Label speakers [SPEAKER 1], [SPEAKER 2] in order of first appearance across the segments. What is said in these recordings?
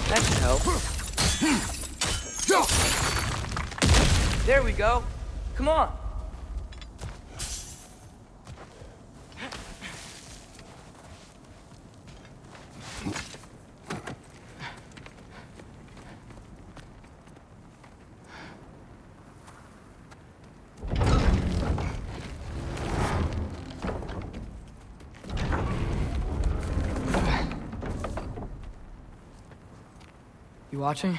[SPEAKER 1] That should help. There we go. Come on. You watching?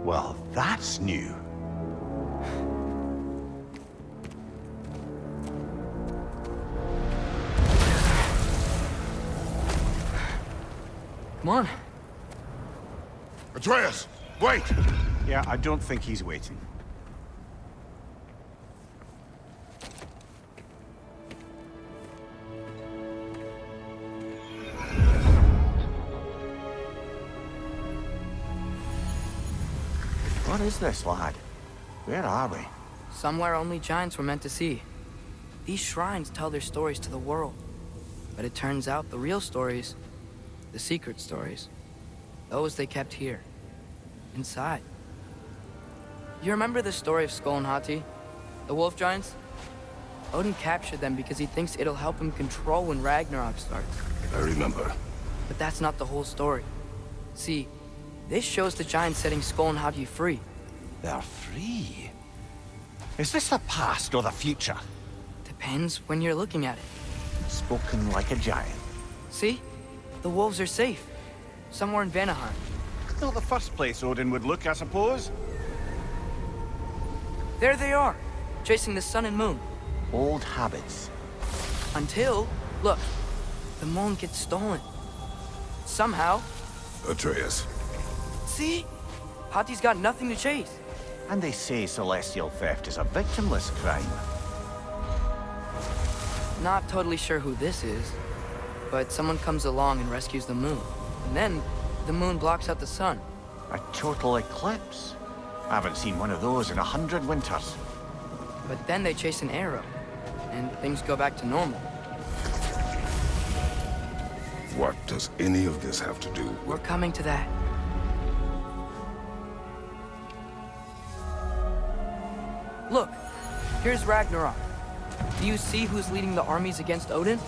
[SPEAKER 2] Well, that's new.
[SPEAKER 1] Come on.
[SPEAKER 3] Atreus, wait!
[SPEAKER 2] Yeah, I don't think he's waiting. What is this, lad? Where are we?
[SPEAKER 1] Somewhere only giants were meant to see. These shrines tell their stories to the world. But it turns out the real stories, the secret stories, those they kept here, inside. You remember the story of Skull and Hati, the wolf giants? Odin captured them because he thinks it'll help him control when Ragnarok starts.
[SPEAKER 3] I remember.
[SPEAKER 1] But that's not the whole story. See, this shows the giants setting Skull and Hati free.
[SPEAKER 2] They're free. Is this the past or the future?
[SPEAKER 1] Depends when you're looking at it.
[SPEAKER 2] Spoken like a giant.
[SPEAKER 1] See? The wolves are safe. Somewhere in Vanaheim.
[SPEAKER 2] Not the first place Odin would look, I suppose.
[SPEAKER 1] There they are, chasing the sun and moon.
[SPEAKER 2] Old habits.
[SPEAKER 1] Until, look, the moon gets stolen. Somehow.
[SPEAKER 3] Atreus.
[SPEAKER 1] See? Hati's got nothing to chase.
[SPEAKER 2] And they say celestial theft is a victimless crime.
[SPEAKER 1] Not totally sure who this is, but someone comes along and rescues the moon. And then, the moon blocks out the sun.
[SPEAKER 2] A total eclipse. I haven't seen one of those in 100 winters.
[SPEAKER 1] But then they chase an arrow, and things go back to normal.
[SPEAKER 3] What does any of this have to do
[SPEAKER 1] We're
[SPEAKER 3] with...
[SPEAKER 1] coming to that. Look, here's Ragnarok. Do you see who's leading the armies against Odin?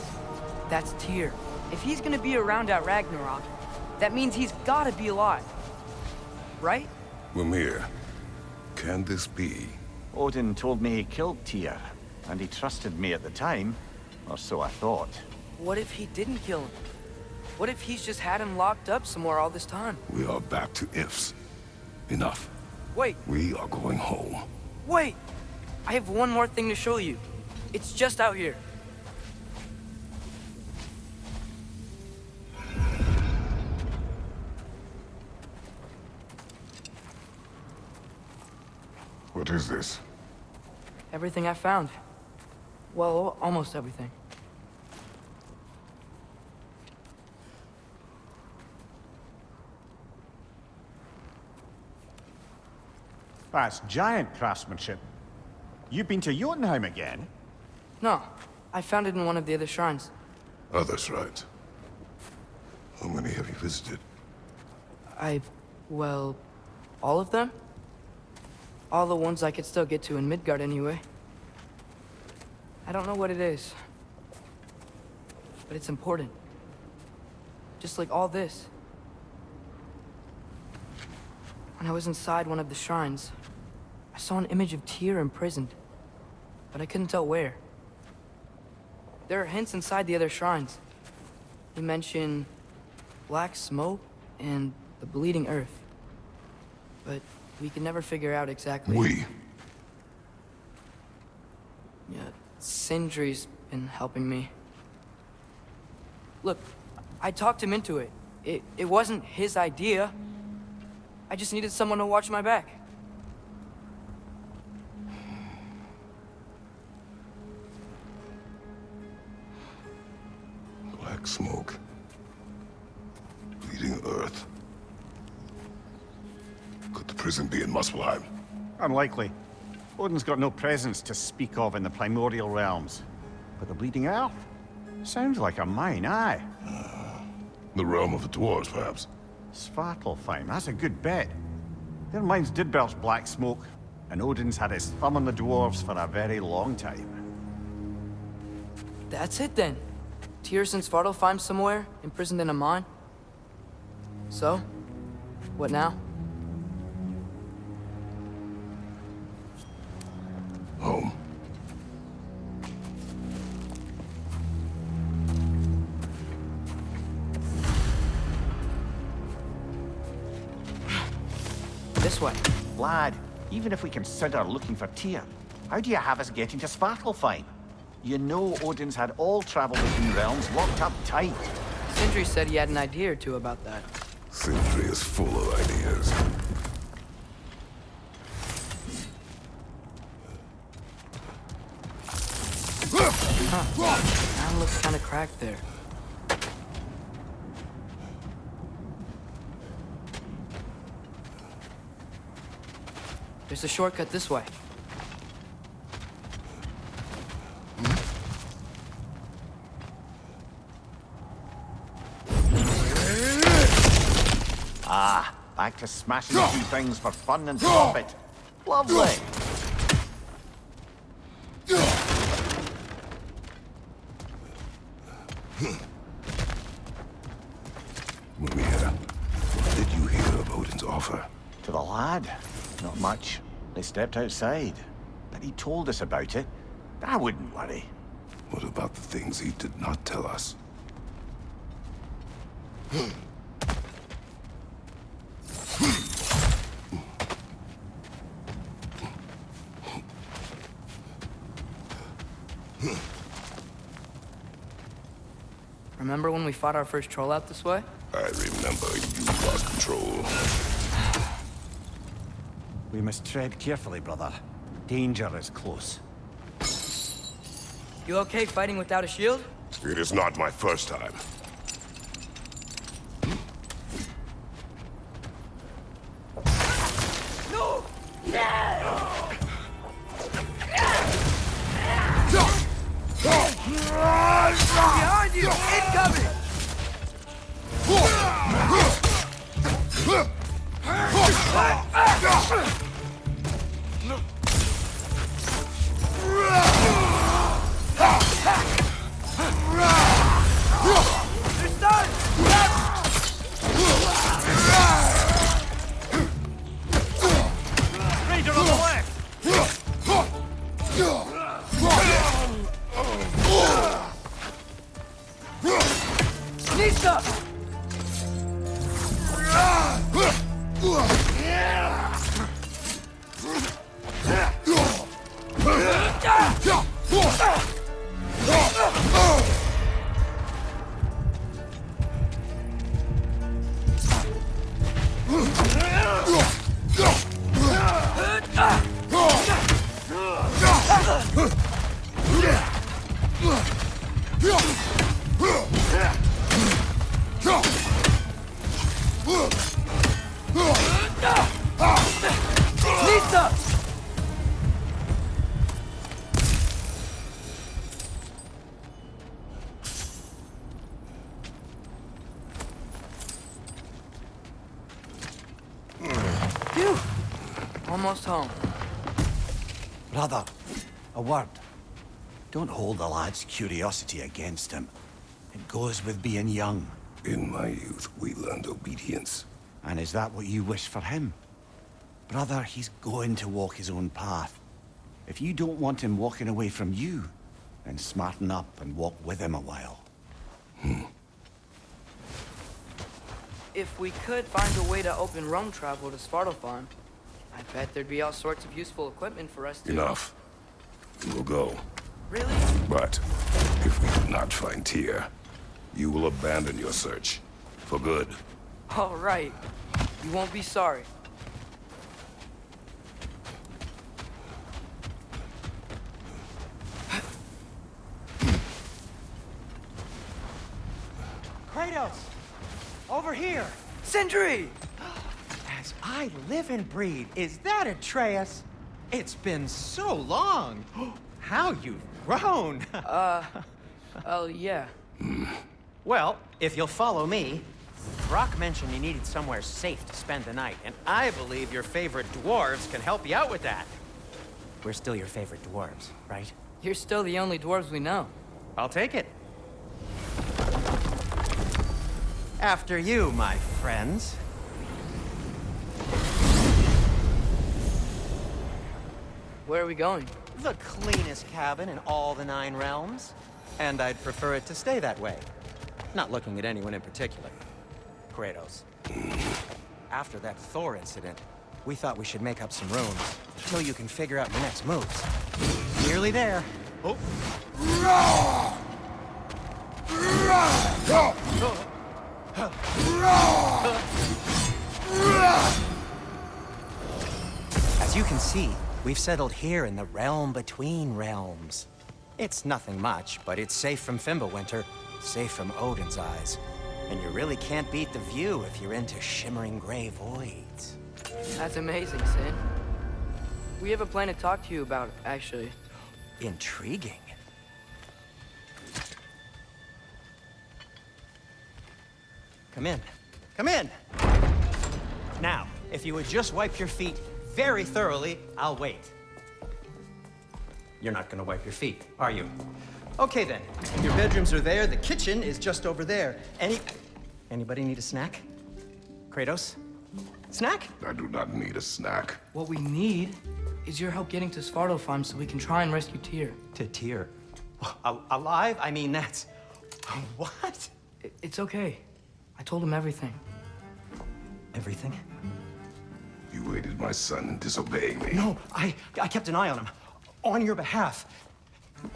[SPEAKER 1] That's Tyr. If he's gonna be around at Ragnarok, that means he's gotta be alive. Right?
[SPEAKER 3] Mimir, can this be?
[SPEAKER 2] Odin told me he killed Tyr, and he trusted me at the time, or so I thought.
[SPEAKER 1] What if he didn't kill him? What if he's just had him locked up somewhere all this time?
[SPEAKER 3] We are back to ifs. Enough.
[SPEAKER 1] Wait,
[SPEAKER 3] We are going home.
[SPEAKER 1] wait! I have one more thing to show you. It's just out here.
[SPEAKER 3] What is this?
[SPEAKER 1] Everything I found. Well, almost everything.
[SPEAKER 2] That's giant craftsmanship. You've been to Jotunheim again?
[SPEAKER 1] No, I found it in one of the other shrines.
[SPEAKER 3] Others, right? How many have you visited?
[SPEAKER 1] Well, all of them? All the ones I could still get to in Midgard anyway. I don't know what it is. But it's important. Just like all this. When I was inside one of the shrines, I saw an image of Tyr imprisoned. But I couldn't tell where. There are hints inside the other shrines. They mention black smoke and the bleeding earth. But we can never figure out exactly.
[SPEAKER 3] We.
[SPEAKER 1] Yeah, Sindri's been helping me. Look, I talked him into it. It wasn't his idea. I just needed someone to watch my back.
[SPEAKER 3] Black smoke. Bleeding earth. Could the prison be in Muspelheim?
[SPEAKER 2] Unlikely. Odin's got no presence to speak of in the primordial realms. But the Bleeding Earth? Sounds like a mine, aye.
[SPEAKER 3] The realm of the dwarves, perhaps?
[SPEAKER 2] Svartalfheim, that's a good bet. Their mines did belch black smoke, and Odin's had his thumb on the dwarves for a very long time.
[SPEAKER 1] That's it then. Tyr's in Svartalfheim somewhere, imprisoned in a mine. So, what now?
[SPEAKER 3] Home.
[SPEAKER 1] This way.
[SPEAKER 2] Lad, even if we consider looking for Tyr, how do you have us getting to Svartalfheim? You know Odin's had all travel between realms locked up tight.
[SPEAKER 1] Sindri said he had an idea or two about that.
[SPEAKER 3] Sindri is full of ideas.
[SPEAKER 1] Ground looks kind of cracked there. There's a shortcut this way.
[SPEAKER 2] Ah, back to smashing a few things for fun and profit. Lovely.
[SPEAKER 3] Mimir, what did you hear of Odin's offer?
[SPEAKER 2] To the lad? Not much. They stepped outside. But he told us about it. I wouldn't worry.
[SPEAKER 3] What about the things he did not tell us?
[SPEAKER 1] Remember when we fought our first troll out this way?
[SPEAKER 3] I remember you lost control.
[SPEAKER 2] We must tread carefully, brother. Danger is close.
[SPEAKER 1] You okay fighting without a shield?
[SPEAKER 3] It is not my first time.
[SPEAKER 1] No! Behind you! Incoming! They're done!
[SPEAKER 2] Raider on the left!
[SPEAKER 1] Nista! Nista! Phew! Almost home.
[SPEAKER 2] Brother, a word. Don't hold the lad's curiosity against him. It goes with being young.
[SPEAKER 3] In my youth, we learned obedience.
[SPEAKER 2] And is that what you wish for him? Brother, he's going to walk his own path. If you don't want him walking away from you, then smarten up and walk with him a while.
[SPEAKER 1] If we could find a way to open roam travel to Svartalfheim, I bet there'd be all sorts of useful equipment for us to...
[SPEAKER 3] Enough. We will go.
[SPEAKER 1] Really?
[SPEAKER 3] But if we do not find Tyr, you will abandon your search. For good.
[SPEAKER 1] All right. You won't be sorry.
[SPEAKER 4] Kratos! Over here!
[SPEAKER 1] Sindri!
[SPEAKER 4] As I live and breathe, is that Atreus? It's been so long! How you've grown!
[SPEAKER 1] Oh, yeah.
[SPEAKER 4] Well, if you'll follow me, Brock mentioned you needed somewhere safe to spend the night, and I believe your favorite dwarves can help you out with that. We're still your favorite dwarves, right?
[SPEAKER 1] You're still the only dwarves we know.
[SPEAKER 4] I'll take it. After you, my friends.
[SPEAKER 1] Where are we going?
[SPEAKER 4] The cleanest cabin in all the 9 realms. And I'd prefer it to stay that way. Not looking at anyone in particular. Kratos. After that Thor incident, we thought we should make up some rooms until you can figure out your next moves. Nearly there. Oh. As you can see, we've settled here in the realm between realms. It's nothing much, but it's safe from Fimbulwinter, safe from Odin's eyes. And you really can't beat the view if you're into shimmering gray voids.
[SPEAKER 1] That's amazing, Sin. We have a plan to talk to you about, actually.
[SPEAKER 4] Intriguing. Come in. Come in! Now, if you would just wipe your feet very thoroughly, I'll wait. You're not gonna wipe your feet, are you? Okay then. Your bedrooms are there, the kitchen is just over there. Anybody need a snack? Kratos? Snack?
[SPEAKER 3] I do not need a snack.
[SPEAKER 1] What we need is your help getting to Svartalfheim so we can try and rescue Tyr.
[SPEAKER 4] To Tyr. Alive? I mean, that's... What?
[SPEAKER 1] It's okay. I told him everything.
[SPEAKER 4] Everything?
[SPEAKER 3] You aided my son in disobeying me.
[SPEAKER 4] No, I kept an eye on him. On your behalf.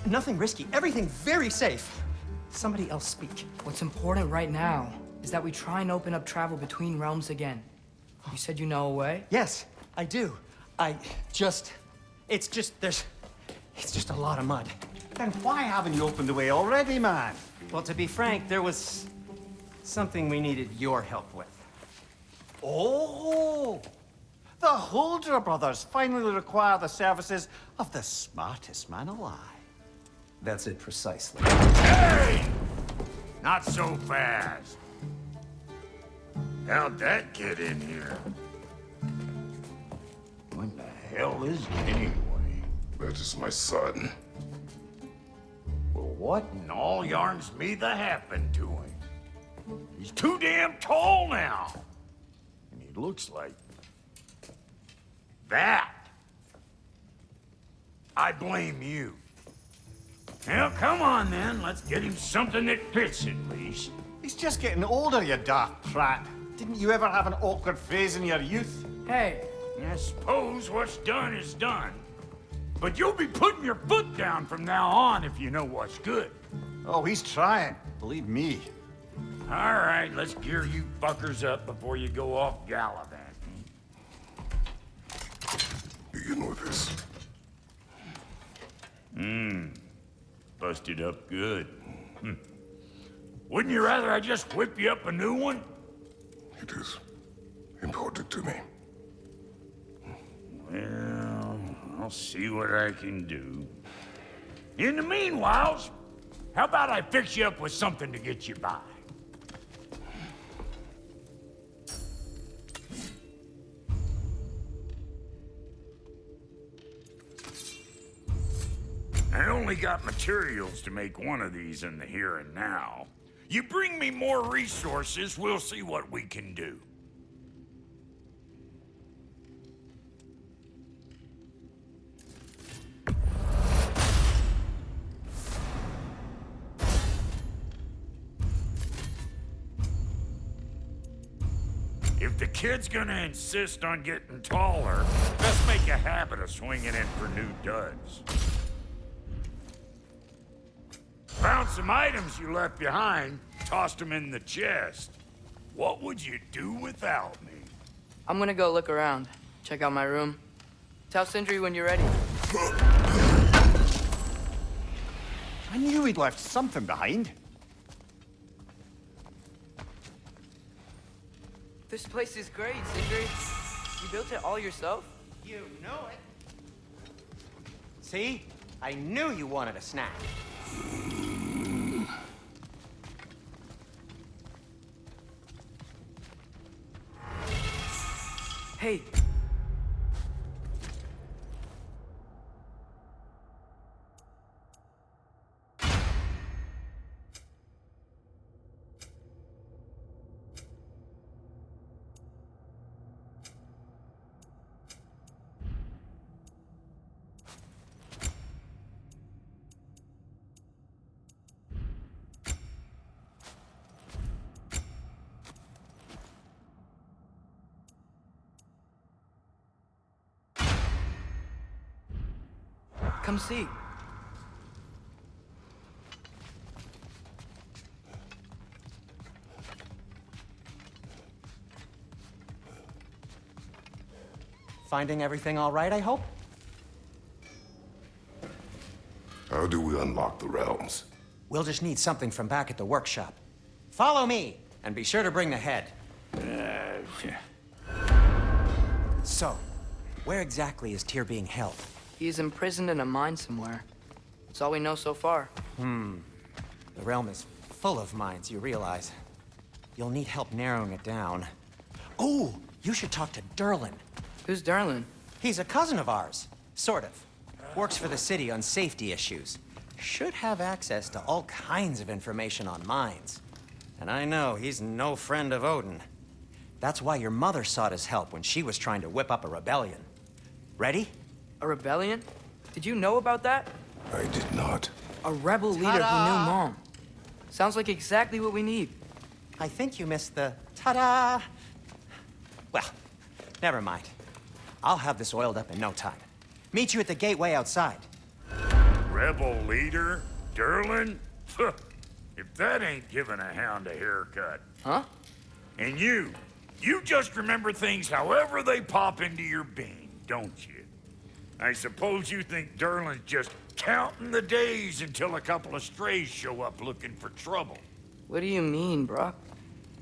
[SPEAKER 4] Nothing risky. Everything very safe. Somebody else speak.
[SPEAKER 1] What's important right now is that we try and open up travel between realms again. You said you know a way?
[SPEAKER 4] Yes, I do. It's just a lot of mud.
[SPEAKER 2] Then why haven't you opened the way already, man?
[SPEAKER 4] Well, to be frank, there was something we needed your help with.
[SPEAKER 2] Oh! The Holder brothers finally require the services of the smartest man alive.
[SPEAKER 4] That's it precisely.
[SPEAKER 5] Hey! Not so fast. How'd that get in here? What the hell is it anyway?
[SPEAKER 3] That is my son.
[SPEAKER 5] Well, what in all yarns me that happened to him? He's too damn tall now. And he looks like... that. I blame you. Well, come on then. Let's get him something that fits at least.
[SPEAKER 2] He's just getting older, you daft prat. Didn't you ever have an awkward phase in your youth?
[SPEAKER 1] Hey,
[SPEAKER 5] I suppose what's done is done. But you'll be putting your foot down from now on if you know what's good.
[SPEAKER 2] Oh, he's trying. Believe me.
[SPEAKER 5] All right, let's gear you fuckers up before you go off gallivanting.
[SPEAKER 3] Begin with this.
[SPEAKER 5] Busted up good. Wouldn't you rather I just whip you up a new one?
[SPEAKER 3] It is important to me.
[SPEAKER 5] Well, I'll see what I can do. In the meanwhile, how about I fix you up with something to get you by? I only got materials to make one of these in the here and now. You bring me more resources, we'll see what we can do. If the kid's gonna insist on getting taller, let's make a habit of swinging in for new duds. Found some items you left behind, tossed them in the chest. What would you do without me?
[SPEAKER 1] I'm gonna go look around. Check out my room. Tell Sindri when you're ready.
[SPEAKER 2] I knew he'd left something behind.
[SPEAKER 1] This place is great, Sindri. You built it all yourself?
[SPEAKER 4] You know it. See? I knew you wanted a snack.
[SPEAKER 1] Hey. Come see.
[SPEAKER 4] Finding everything all right, I hope?
[SPEAKER 3] How do we unlock the realms?
[SPEAKER 4] We'll just need something from back at the workshop. Follow me, and be sure to bring the head. So, where exactly is Tyr being held?
[SPEAKER 1] He's imprisoned in a mine somewhere. That's all we know so far.
[SPEAKER 4] The realm is full of mines, you realize. You'll need help narrowing it down. Oh, you should talk to Durlin.
[SPEAKER 1] Who's Darlin?
[SPEAKER 4] He's a cousin of ours, sort of. Works for the city on safety issues. Should have access to all kinds of information on mines. And I know he's no friend of Odin. That's why your mother sought his help when she was trying to whip up a rebellion. Ready?
[SPEAKER 1] A rebellion? Did you know about that?
[SPEAKER 3] I did not.
[SPEAKER 1] A rebel leader who knew Mom. Sounds like exactly what we need.
[SPEAKER 4] I think you missed the ta-da. Well, never mind. I'll have this oiled up in no time. Meet you at the gateway outside.
[SPEAKER 5] Rebel leader? Durlin? If that ain't giving a hound a haircut.
[SPEAKER 1] Huh?
[SPEAKER 5] And you just remember things however they pop into your bean, don't you? I suppose you think Durlin's just counting the days until a couple of strays show up looking for trouble.
[SPEAKER 1] What do you mean, Brock?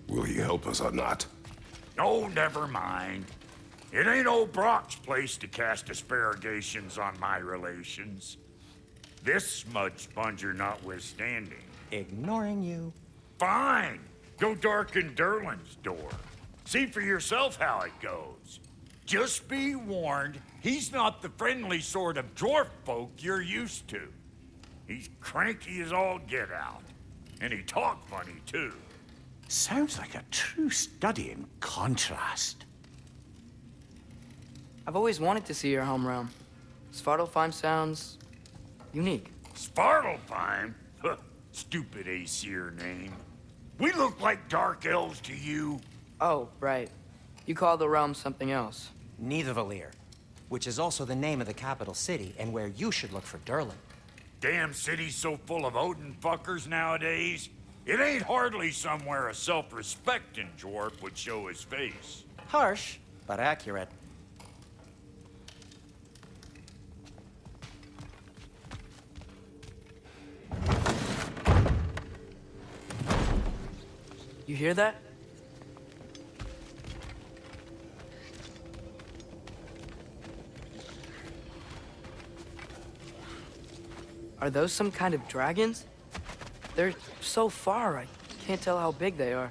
[SPEAKER 3] Will he help us or not?
[SPEAKER 5] Oh, never mind. It ain't old Brock's place to cast asparagations on my relations. This smudge sponger notwithstanding.
[SPEAKER 4] Ignoring you.
[SPEAKER 5] Fine. Go darken Durlin's door. See for yourself how it goes. Just be warned, he's not the friendly sort of dwarf folk you're used to. He's cranky as all get out. And he talk funny, too.
[SPEAKER 2] Sounds like a true study in contrast.
[SPEAKER 1] I've always wanted to see your home realm. Svartalfheim sounds unique.
[SPEAKER 5] Svartalfheim? Huh, stupid Aesir name. We look like dark elves to you.
[SPEAKER 1] Oh, right. You call the realm something else.
[SPEAKER 4] Nidavellir, which is also the name of the capital city and where you should look for Durlin.
[SPEAKER 5] Damn city's so full of Odin fuckers nowadays. It ain't hardly somewhere a self-respecting dwarf would show his face.
[SPEAKER 4] Harsh, but accurate.
[SPEAKER 1] You hear that? Are those some kind of dragons? They're so far, I can't tell how big they are.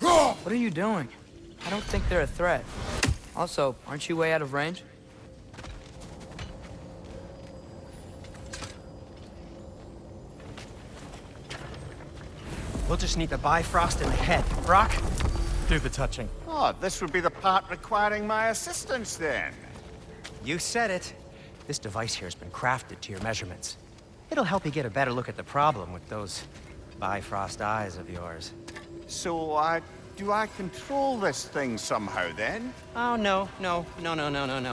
[SPEAKER 1] What are you doing? I don't think they're a threat. Also, aren't you way out of range?
[SPEAKER 4] We'll just need the Bifrost in the head. Brock, do the touching.
[SPEAKER 2] Oh, this would be the part requiring my assistance then.
[SPEAKER 4] You said it. This device here has been crafted to your measurements. It'll help you get a better look at the problem with those Bifrost eyes of yours.
[SPEAKER 2] So, do I control this thing somehow then?
[SPEAKER 4] Oh, no.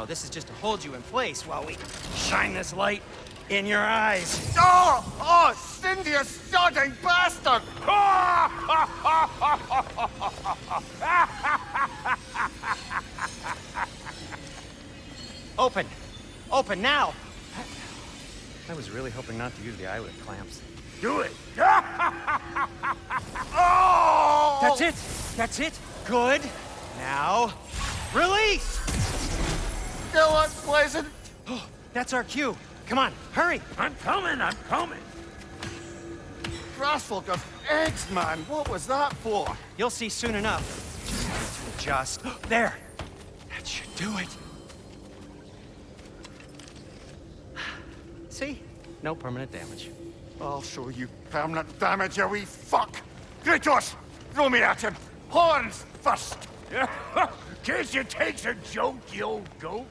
[SPEAKER 4] This is just to hold you in place while we shine this light in your eyes.
[SPEAKER 2] Oh, Cindy, you sodding bastard!
[SPEAKER 4] Open! Open now! I was really hoping not to use the eyelid clamps.
[SPEAKER 5] Do it! Oh!
[SPEAKER 4] That's it! That's it! Good! Now, release!
[SPEAKER 2] Go on, Pleasant!
[SPEAKER 4] Oh, that's our cue. Come on, hurry!
[SPEAKER 5] I'm coming, I'm coming!
[SPEAKER 2] Grassfolk of eggs, man! What was that for?
[SPEAKER 4] You'll see soon enough. Just there! That should do it. See? No permanent damage.
[SPEAKER 2] I'll show you permanent damage, you wee fuck! Kratos! Throw me at him! Horns first!
[SPEAKER 5] Guess it takes a joke, you old goat.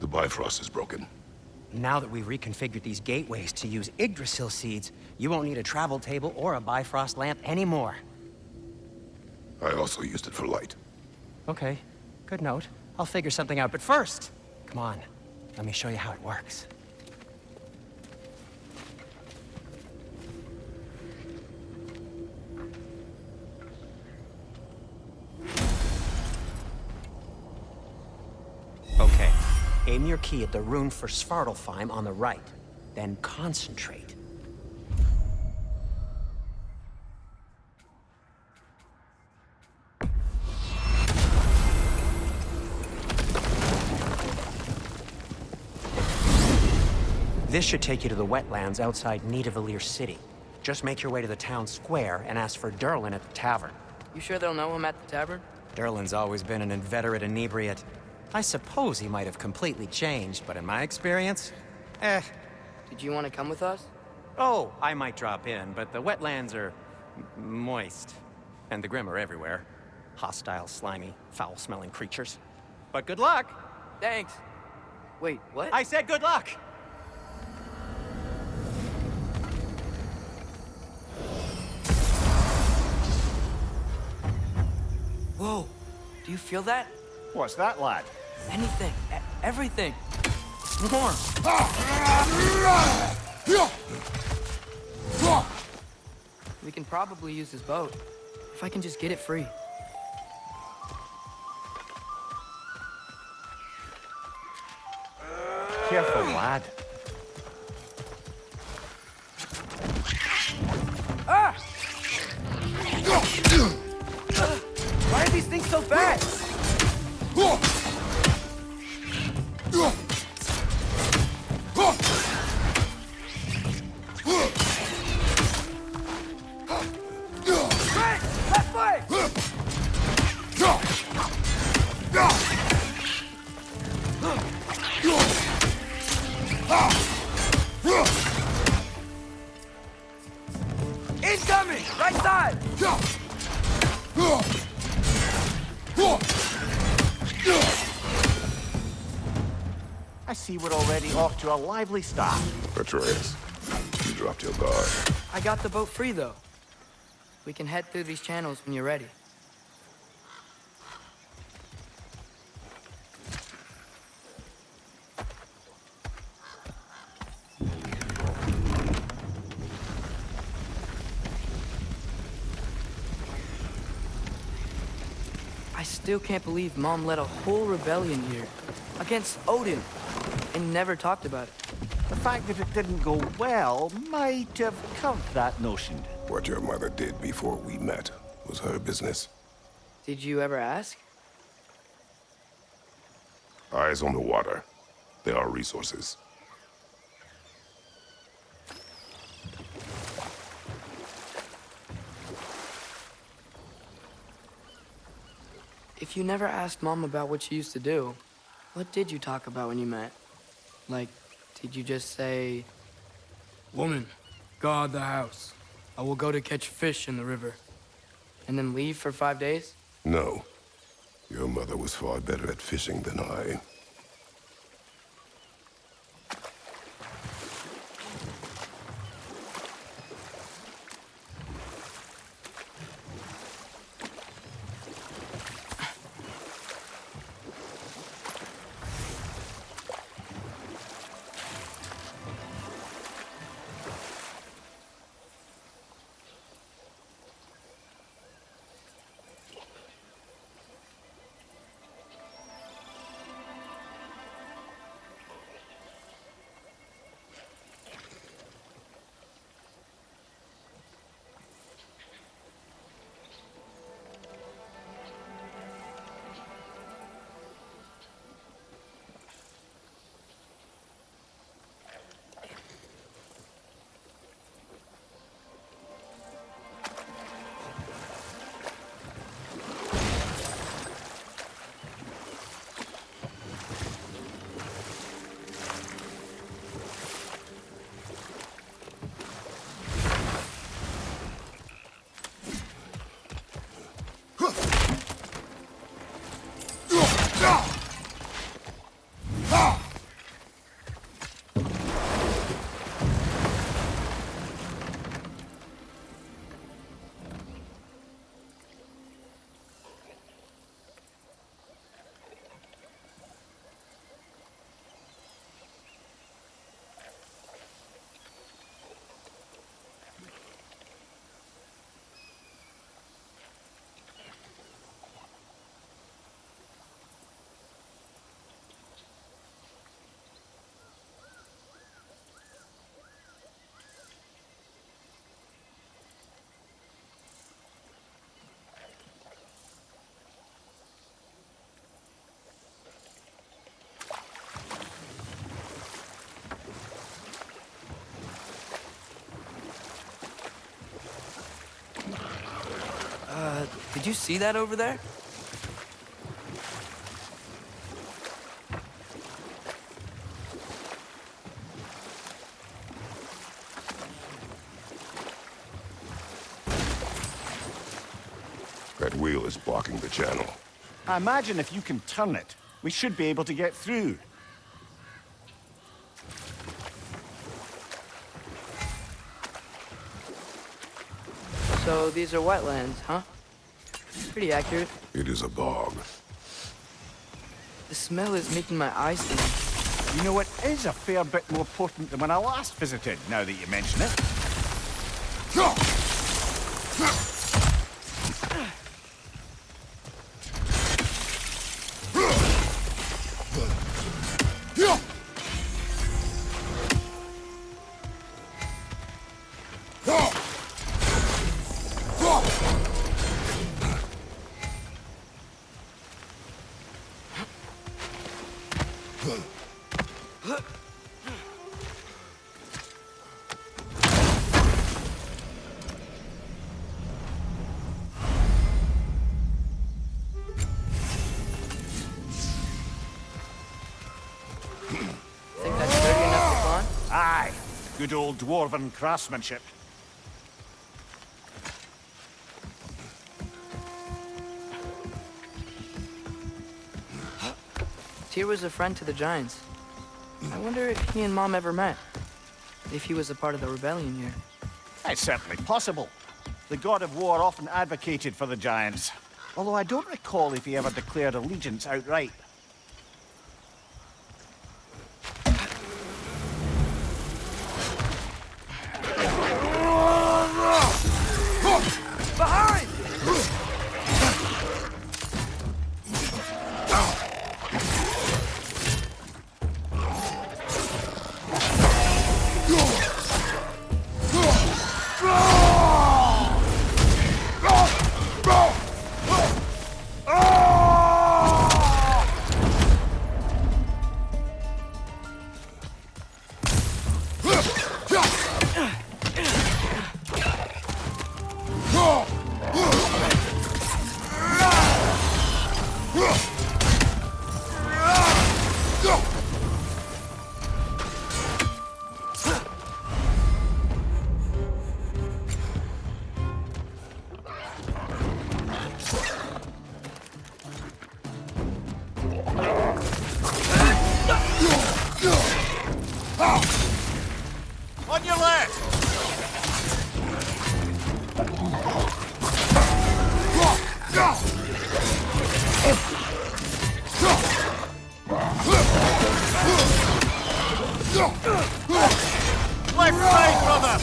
[SPEAKER 3] The Bifrost is broken.
[SPEAKER 4] Now that we've reconfigured these gateways to use Yggdrasil seeds, you won't need a travel table or a Bifrost lamp anymore.
[SPEAKER 3] I also used it for light.
[SPEAKER 4] Okay, good note. I'll figure something out, but first, come on, let me show you how it works. Okay, aim your key at the rune for Svartalfheim on the right, then concentrate. This should take you to the wetlands outside Nidavellir City. Just make your way to the town square and ask for Durlin at the tavern.
[SPEAKER 1] You sure they'll know him at the tavern?
[SPEAKER 4] Durlin's always been an inveterate inebriate. I suppose he might have completely changed, but in my experience,
[SPEAKER 1] Did you want to come with us?
[SPEAKER 4] Oh, I might drop in, but the wetlands are moist. And the Grim are everywhere. Hostile, slimy, foul-smelling creatures. But good luck!
[SPEAKER 1] Thanks. Wait, what?
[SPEAKER 4] I said good luck!
[SPEAKER 1] Whoa, do you feel that?
[SPEAKER 2] What's that, lad?
[SPEAKER 1] Anything, everything. Warm. We can probably use this boat, if I can just get it free.
[SPEAKER 2] Careful, lad.
[SPEAKER 1] Ah! Why are these things so fast? Right! Left way! Incoming! Right side!
[SPEAKER 2] I see we're already off to a lively start.
[SPEAKER 3] Atreus, you dropped your guard.
[SPEAKER 1] I got the boat free, though. We can head through these channels when you're ready. I still can't believe Mom led a whole rebellion here against Odin and never talked about it.
[SPEAKER 2] The fact that it didn't go well might have covered that notion.
[SPEAKER 3] What your mother did before we met was her business.
[SPEAKER 1] Did you ever ask?
[SPEAKER 3] Eyes on the water. There are resources.
[SPEAKER 1] If you never asked Mom about what she used to do, what did you talk about when you met? Like, did you just say, "Woman, guard the house. I will go to catch fish in the river," and then leave for 5 days?
[SPEAKER 3] No. Your mother was far better at fishing than I.
[SPEAKER 1] Did you see that over there?
[SPEAKER 3] That wheel is blocking the channel.
[SPEAKER 2] I imagine if you can turn it, we should be able to get through.
[SPEAKER 1] So these are wetlands, huh? Pretty accurate.
[SPEAKER 3] It is a bog.
[SPEAKER 1] The smell is making my eyes sting.
[SPEAKER 2] You know, it is a fair bit more potent than when I last visited, now that you mention it.
[SPEAKER 1] Think that's sturdy enough to climb?
[SPEAKER 2] Aye, good old dwarven craftsmanship.
[SPEAKER 1] Tyr was a friend to the Giants. I wonder if he and Mom ever met. If he was a part of the rebellion here.
[SPEAKER 2] It's certainly possible. The god of war often advocated for the Giants. Although I don't recall if he ever declared allegiance outright.
[SPEAKER 1] Behind!
[SPEAKER 2] On your left! Left side, brother!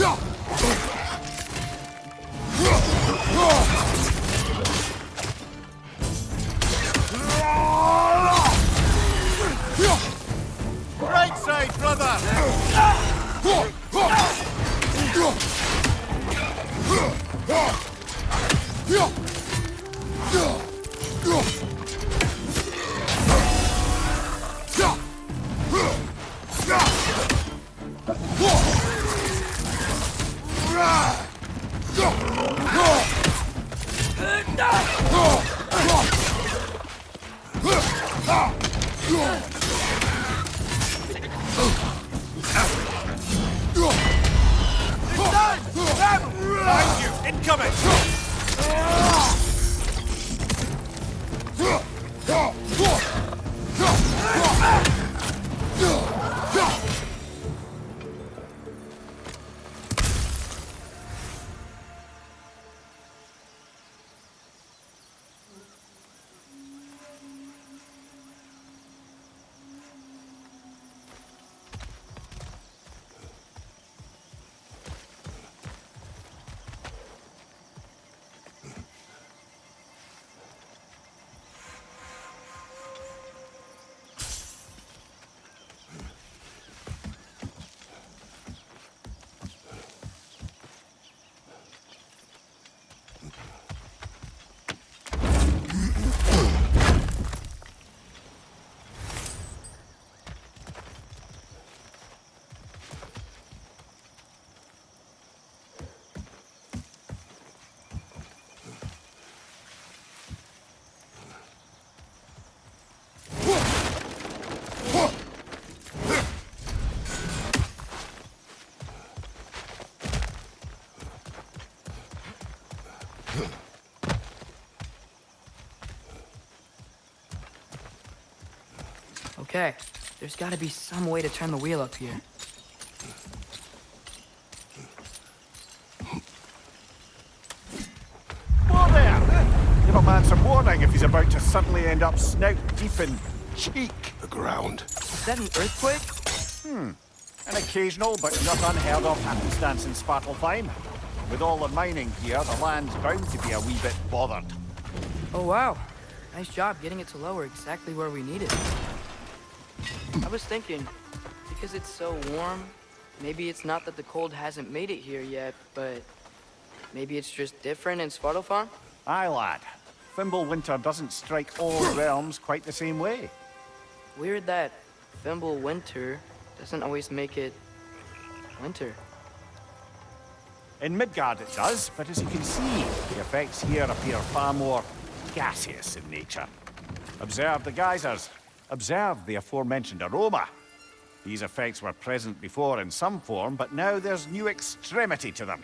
[SPEAKER 2] Right side, brother! Behind you! Incoming!
[SPEAKER 1] Okay, there's gotta be some way to turn the wheel up here.
[SPEAKER 2] Whoa there! Give a man some warning if he's about to suddenly end up snout deep in cheek.
[SPEAKER 3] The ground.
[SPEAKER 1] Is that an earthquake?
[SPEAKER 2] An occasional but not unheard of happenstance in Svartalfheim. With all the mining here, the land's bound to be a wee bit bothered.
[SPEAKER 1] Oh, wow. Nice job getting it to lower exactly where we need it. I was thinking, because it's so warm, maybe it's not that the cold hasn't made it here yet, but maybe it's just different in Svartalfheim?
[SPEAKER 2] Aye, lad. Fimbulwinter doesn't strike all realms quite the same way.
[SPEAKER 1] Weird that Fimbulwinter doesn't always make it winter.
[SPEAKER 2] In Midgard it does, but as you can see, the effects here appear far more gaseous in nature. Observe the geysers. Observe the aforementioned aroma. These effects were present before in some form, but now there's new extremity to them.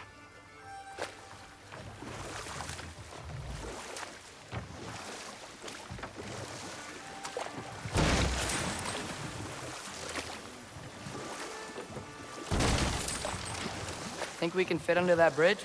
[SPEAKER 1] Think we can fit under that bridge?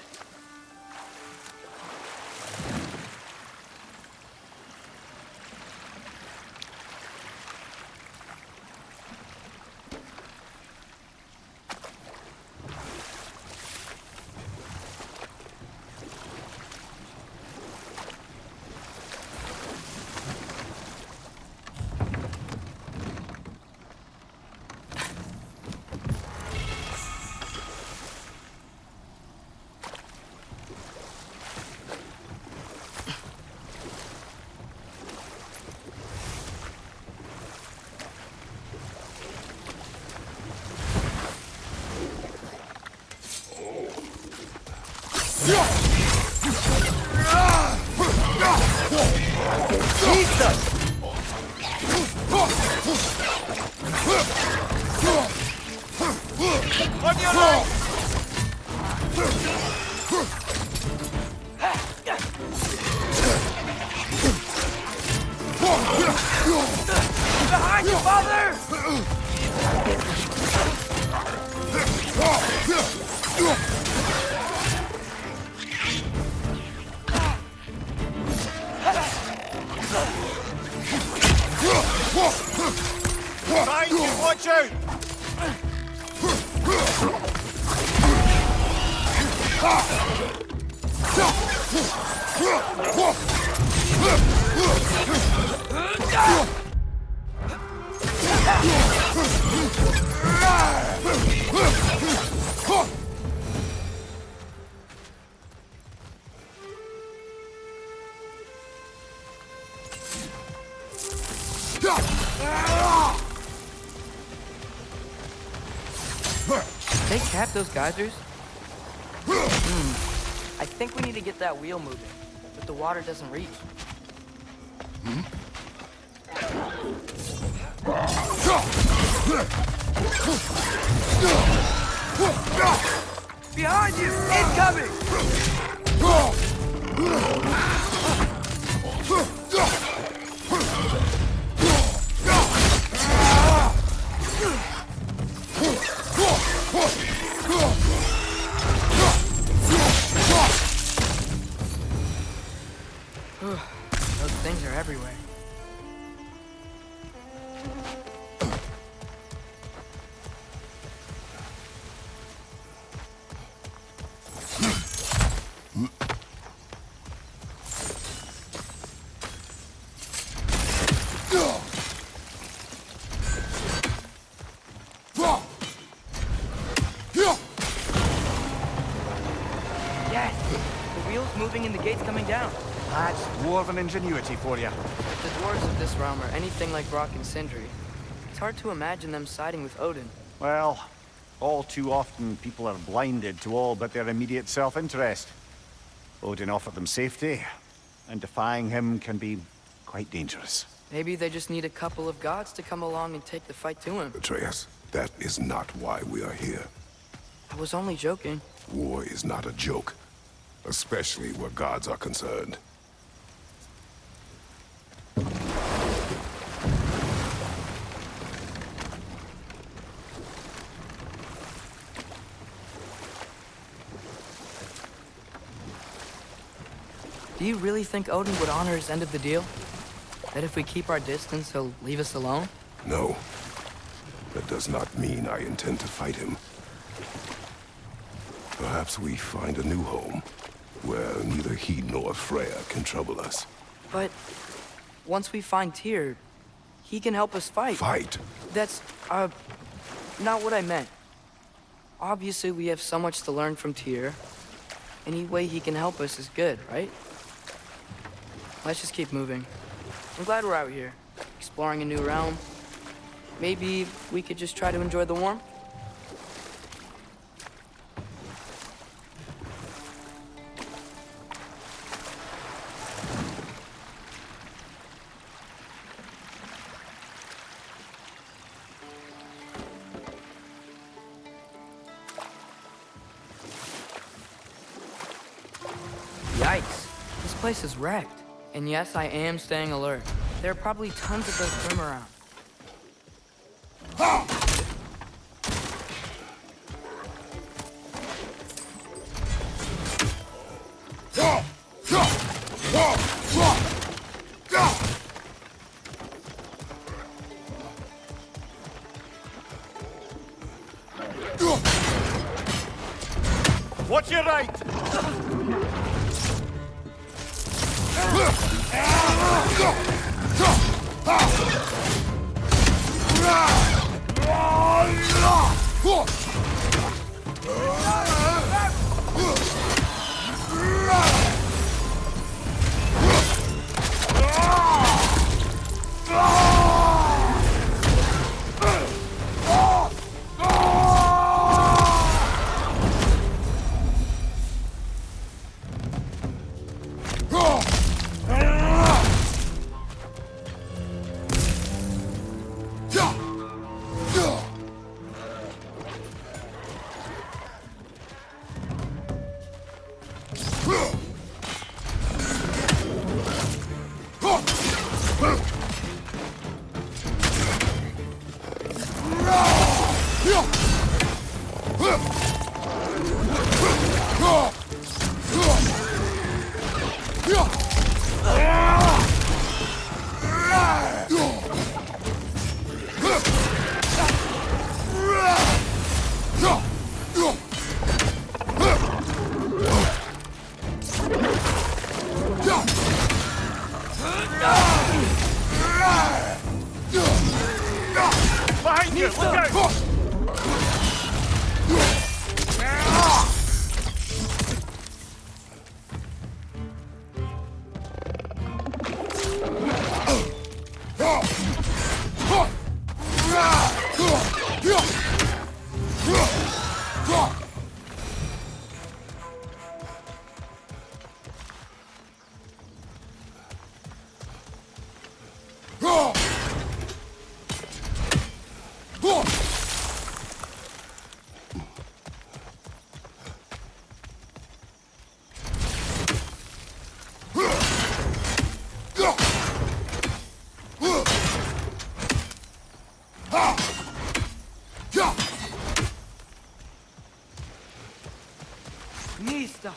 [SPEAKER 6] Behind you, father!
[SPEAKER 2] Behind you, watch out!
[SPEAKER 1] They cap those geysers? I think we need to get that wheel moving, but the water doesn't reach.
[SPEAKER 6] Behind you! Incoming!
[SPEAKER 1] Those things are everywhere. Yes! The wheel's moving and the gate's coming down.
[SPEAKER 2] That's dwarven ingenuity for you.
[SPEAKER 1] If the dwarves of this realm are anything like Rock and Sindri, it's hard to imagine them siding with Odin.
[SPEAKER 2] Well, all too often people are blinded to all but their immediate self-interest. Odin offered them safety, and defying him can be quite dangerous.
[SPEAKER 1] Maybe they just need a couple of gods to come along and take the fight to him.
[SPEAKER 3] Atreus, that is not why we are here.
[SPEAKER 1] I was only joking.
[SPEAKER 3] War is not a joke, especially where gods are concerned.
[SPEAKER 1] Do you really think Odin would honor his end of the deal? That if we keep our distance, he'll leave us alone?
[SPEAKER 3] No. That does not mean I intend to fight him. Perhaps we find a new home, where neither he nor Freya can trouble us.
[SPEAKER 1] But once we find Tyr, he can help us fight.
[SPEAKER 3] Fight?
[SPEAKER 1] That's, not what I meant. Obviously, we have so much to learn from Tyr. Any way he can help us is good, right? Let's just keep moving. I'm glad we're out here, exploring a new realm. Maybe we could just try to enjoy the warmth? Yikes. This place is wrecked. And yes, I am staying alert. There are probably tons of those Grim around.
[SPEAKER 2] Watch your right! Behind you! Look out!
[SPEAKER 1] Mista!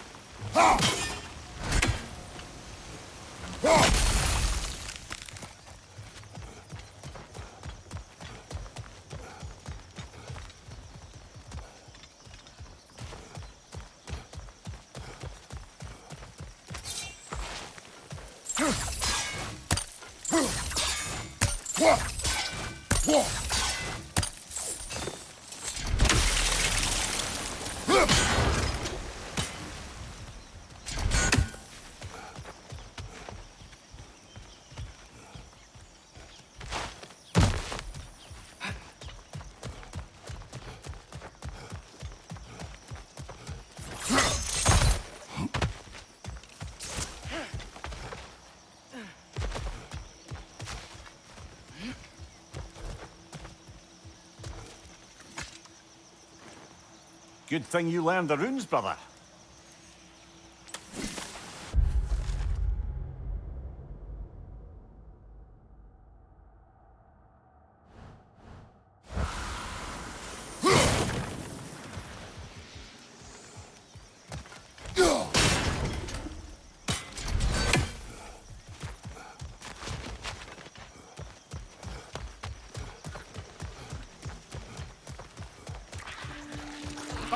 [SPEAKER 2] Good thing you learned the runes, brother.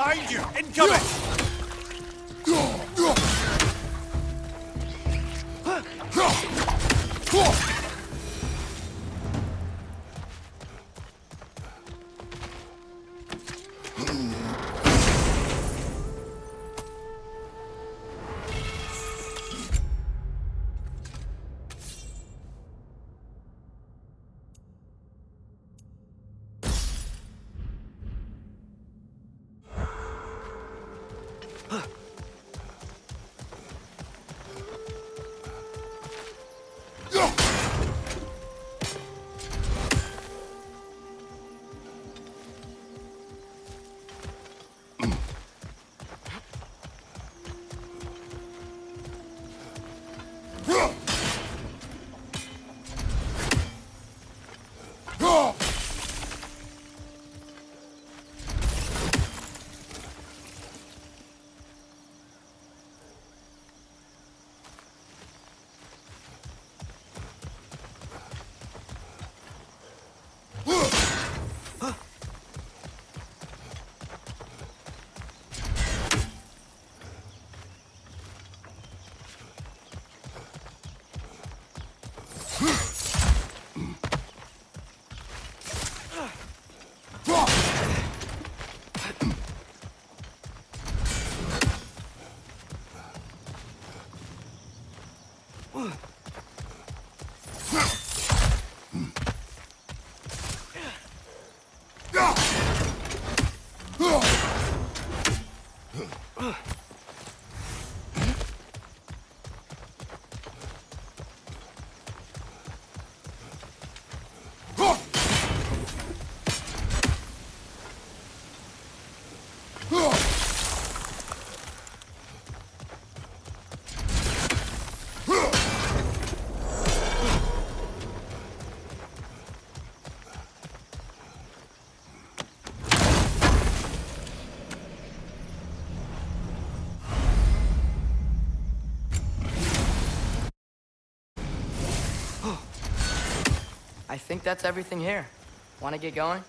[SPEAKER 2] Behind you! Incoming!
[SPEAKER 1] I think that's everything here. Want to get going?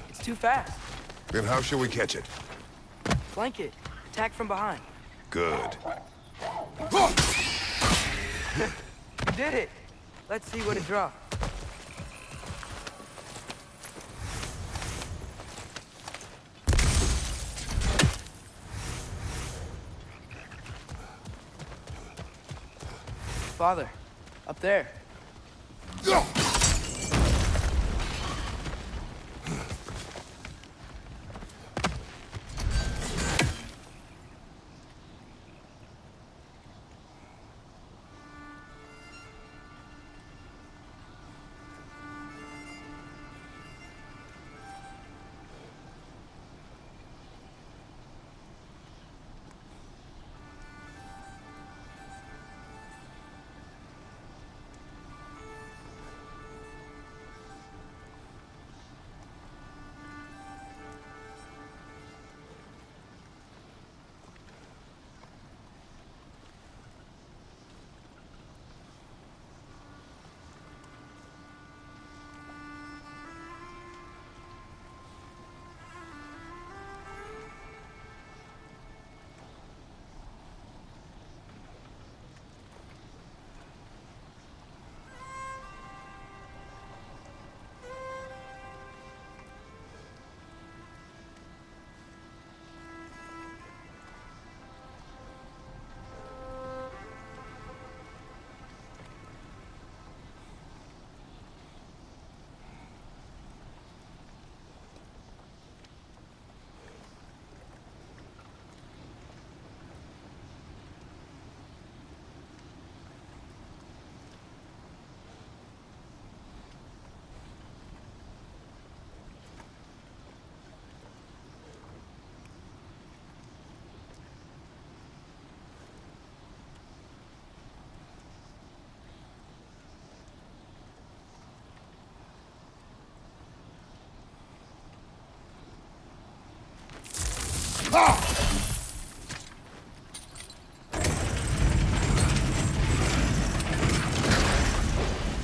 [SPEAKER 1] It's too fast.
[SPEAKER 3] Then how shall we catch it?
[SPEAKER 1] Flank it. Attack from behind.
[SPEAKER 3] Good.
[SPEAKER 1] You did it. Let's see what it dropped. Father, up there.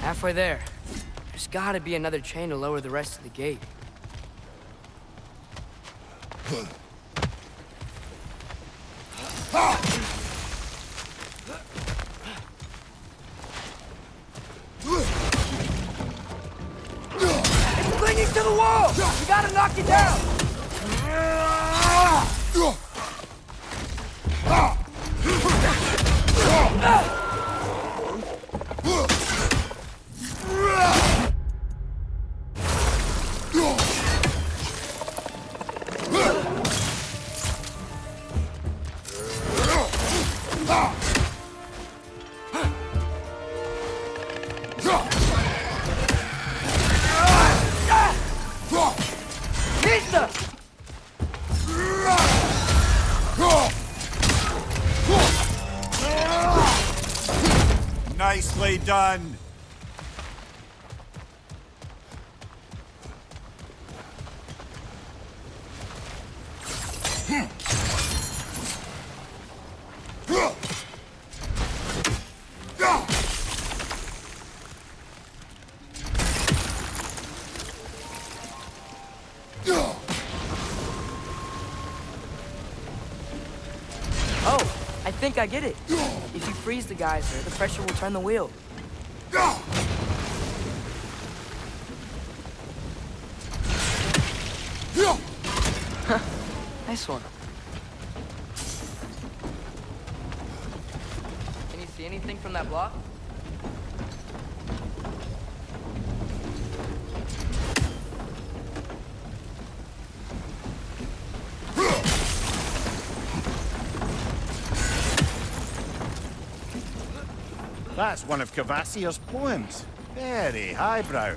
[SPEAKER 1] Halfway there. There's gotta be another chain to lower the rest of the gate. It's clinging to the wall! We gotta knock it down!
[SPEAKER 2] Nicely done.
[SPEAKER 1] Oh, I think I get it. If you freeze the geyser, the pressure will turn the wheel. Nice one. Can you see anything from that block?
[SPEAKER 2] That's one of Cavassier's poems. Very highbrow.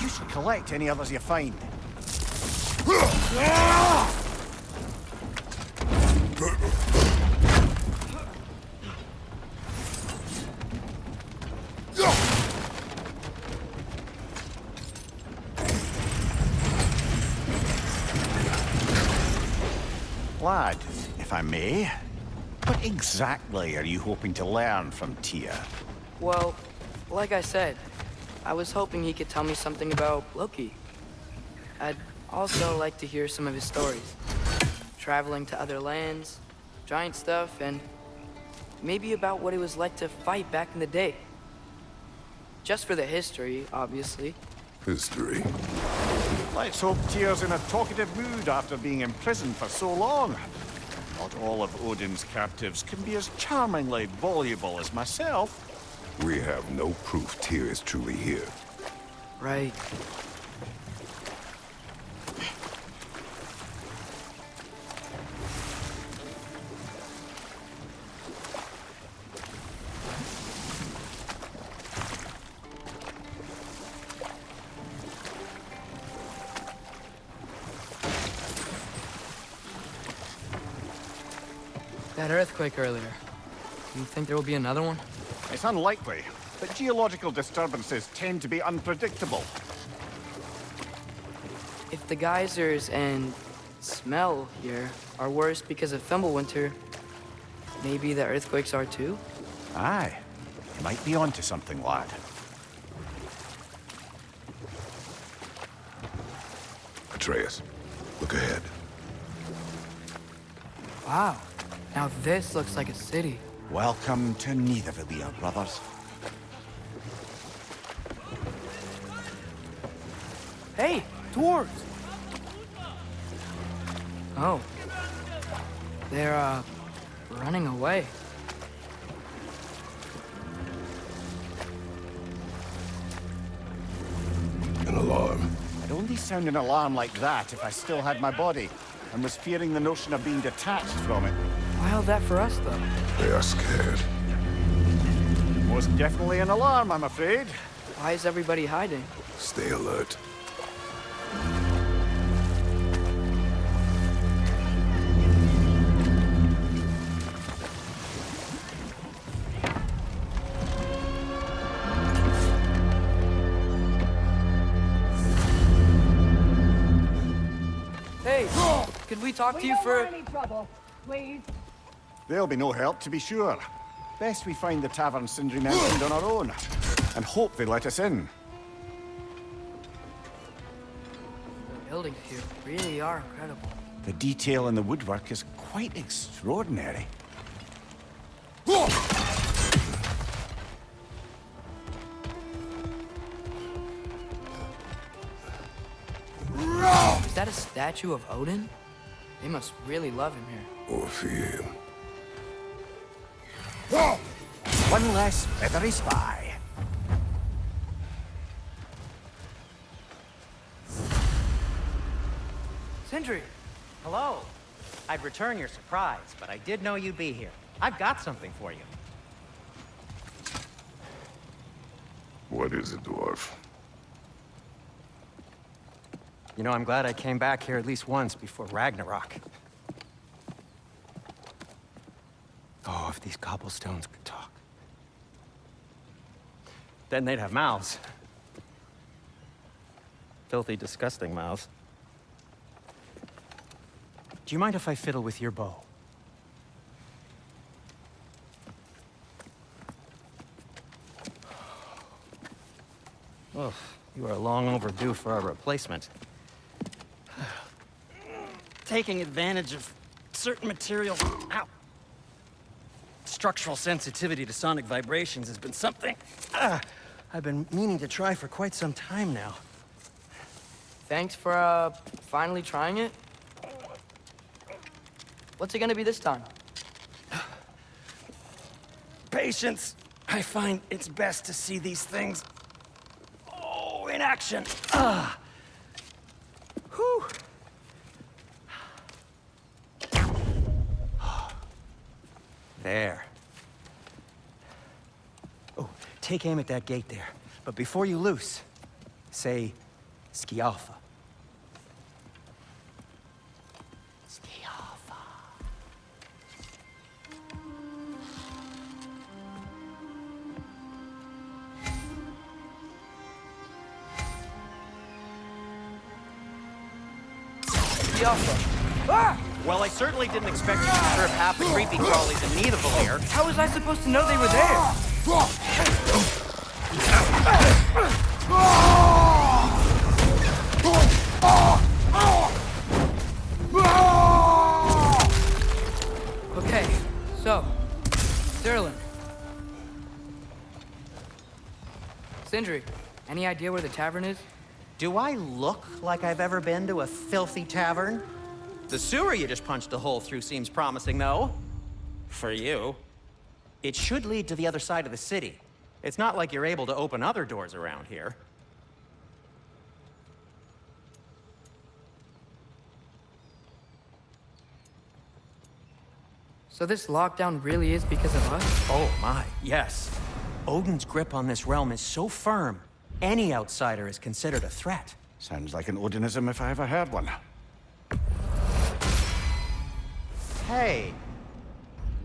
[SPEAKER 2] You should collect any others you find. Lad, if I may, what exactly are you hoping to learn from Tyr?
[SPEAKER 1] Well, like I said, I was hoping he could tell me something about Loki. I'd also like to hear some of his stories. Traveling to other lands, giant stuff, and maybe about what it was like to fight back in the day. Just for the history, obviously.
[SPEAKER 3] History.
[SPEAKER 2] Let's hope Tyr's in a talkative mood after being imprisoned for so long. Not all of Odin's captives can be as charmingly voluble as myself.
[SPEAKER 3] We have no proof Tyr is truly here.
[SPEAKER 1] Right. That earthquake earlier. Do you think there will be another one?
[SPEAKER 2] It's unlikely, but geological disturbances tend to be unpredictable.
[SPEAKER 1] If the geysers and smell here are worse because of Fimbulwinter, maybe the earthquakes are too?
[SPEAKER 2] Aye, you might be onto something, lad.
[SPEAKER 3] Atreus, look ahead.
[SPEAKER 1] Wow. Now this looks like a city.
[SPEAKER 2] Welcome to Nidavellir, brothers.
[SPEAKER 1] Hey, dwarves! Oh. They're, running away.
[SPEAKER 3] An alarm.
[SPEAKER 2] I'd only sound an alarm like that if I still had my body, and was fearing the notion of being detached from it.
[SPEAKER 1] Why all that for us, though?
[SPEAKER 3] They are scared.
[SPEAKER 2] Most definitely an alarm, I'm afraid.
[SPEAKER 1] Why is everybody hiding?
[SPEAKER 3] Stay alert.
[SPEAKER 1] Hey, could we talk to you
[SPEAKER 7] don't
[SPEAKER 1] for...
[SPEAKER 7] want any trouble, please.
[SPEAKER 2] There'll be no help, to be sure. Best we find the tavern Sindri mentioned on our own, and hope they let us in.
[SPEAKER 1] The buildings here really are incredible.
[SPEAKER 2] The detail in the woodwork is quite extraordinary.
[SPEAKER 1] Is that a statue of Odin? They must really love him here.
[SPEAKER 3] Or fear him.
[SPEAKER 2] One less feathery spy.
[SPEAKER 1] Sindri!
[SPEAKER 4] Hello. I'd return your surprise, but I did know you'd be here. I've got something for you.
[SPEAKER 3] What is it, dwarf?
[SPEAKER 4] You know, I'm glad I came back here at least once before Ragnarok. Oh, if these cobblestones could talk. Then they'd have mouths. Filthy, disgusting mouths. Do you mind if I fiddle with your bow? Oh, you are long overdue for a replacement. Taking advantage of certain materials. Ow. Structural sensitivity to sonic vibrations has been something I've been meaning to try for quite some time now.
[SPEAKER 1] Thanks for, finally trying it. What's it gonna be this time?
[SPEAKER 4] Patience. I find it's best to see these things, in action. Whew. There. Oh, take aim at that gate there. But before you loose, say, Skialfa. Skialfa.
[SPEAKER 1] Skialfa. Ah!
[SPEAKER 4] Well, I certainly didn't expect you to disturb half the creepy crawlies in Nidavel here.
[SPEAKER 1] How was I supposed to know they were there? Okay, so, Sterling. Sindri, any idea where the tavern is?
[SPEAKER 4] Do I look like I've ever been to a filthy tavern? The sewer you just punched a hole through seems promising, though. For you. It should lead to the other side of the city. It's not like you're able to open other doors around here.
[SPEAKER 1] So this lockdown really is because of us?
[SPEAKER 4] Oh my, yes. Odin's grip on this realm is so firm, any outsider is considered a threat.
[SPEAKER 2] Sounds like an Odinism if I ever heard one.
[SPEAKER 4] Hey,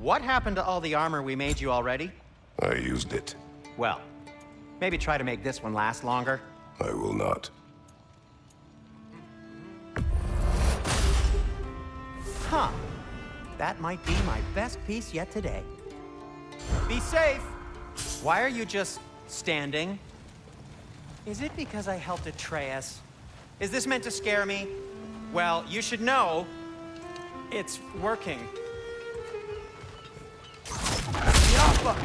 [SPEAKER 4] what happened to all the armor we made you already?
[SPEAKER 3] I used it.
[SPEAKER 4] Well, maybe try to make this one last longer.
[SPEAKER 3] I will not.
[SPEAKER 4] Huh. That might be my best piece yet today. Be safe! Why are you just standing? Is it because I helped Atreus? Is this meant to scare me? Well, you should know, it's working.
[SPEAKER 1] Skialfa!